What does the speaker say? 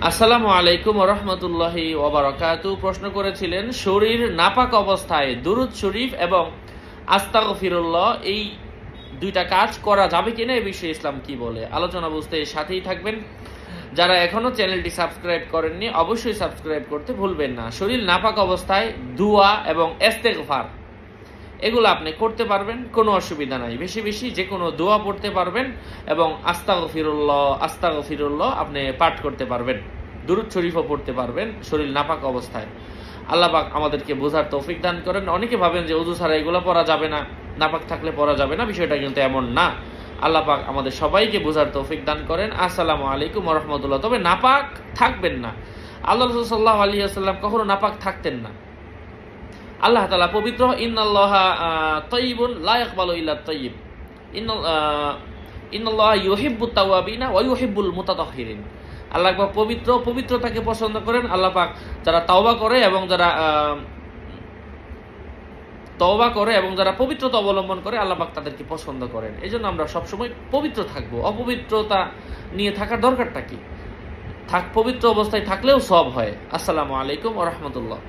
আসসালামু আলাইকুম ওয়া রাহমাতুল্লাহি ওয়া বারাকাতুহু। প্রশ্ন করেছিলেন, শরীর নাপাক অবস্থায় দুরূদ শরীফ এবং আস্তাগফিরুল্লাহ এই দুইটা কাজ করা যাবে কিনা, এই বিষয়ে ইসলাম কি বলে। আলোচনা বুঝতে সাথেই থাকবেন। যারা এখনো চ্যানেলটি সাবস্ক্রাইব করেননি অবশ্যই সাবস্ক্রাইব করতে ভুলবেন না। শরীর নাপাক অবস্থায় দুয়া এবং ইস্তেগফার এগুলো আপনি করতে পারবেন, কোনো অসুবিধা নাই। বেশি বেশি যে কোনো দোয়া পড়তে পারবেন এবং আস্তাগফিরুল্লাহ আপনি পাঠ করতে পারবেন, দুরূদ শরীফও পড়তে পারবেন শরীর নাপাক অবস্থায়। আল্লাহ পাক আমাদেরকে বোঝার তৌফিক দান করেন। অনেকে ভাবেন যে ওযু ছাড়া এগুলো পড়া যাবে না, নাপাক থাকলে পড়া যাবে না, বিষয়টা কিন্তু এমন না। আল্লাহ পাক আমাদের সবাইকে বোঝার তৌফিক দান করেন। আসসালামু আলাইকুম ওয়া রাহমাতুল্লাহ। তবে নাপাক থাকবেন না। আল্লাহ রাসূল সাল্লাল্লাহু আলাইহি ওয়াসাল্লাম কখনো নাপাক থাকতেন না। আল্লাহ তাআলা পবিত্র, ইন্নাল্লাহা তাইয়্যিবুন লা ইয়াকবালু ইল্লা তাইয়্যিব, ইন্নাল্লাহা ইউহিব্বুত তাওয়াবিনা ওয়া ইউহিব্বুল মুতাতাহহিরিন। আল্লাহ পাক পবিত্র, পবিত্রতাকে পছন্দ করেন। আল্লাহ পাক যারা তওবা করে এবং যারা পবিত্রতা অবলম্বন করে আল্লাহ পাক তাদেরকে পছন্দ করেন। এজন্য আমরা সবসময় পবিত্র থাকবো। অপবিত্রতা নিয়ে থাকার দরকারটা কি? পবিত্র অবস্থায় থাকলেও সব হয়। আসসালামু আলাইকুম ওয়া রাহমাতুল্লাহ।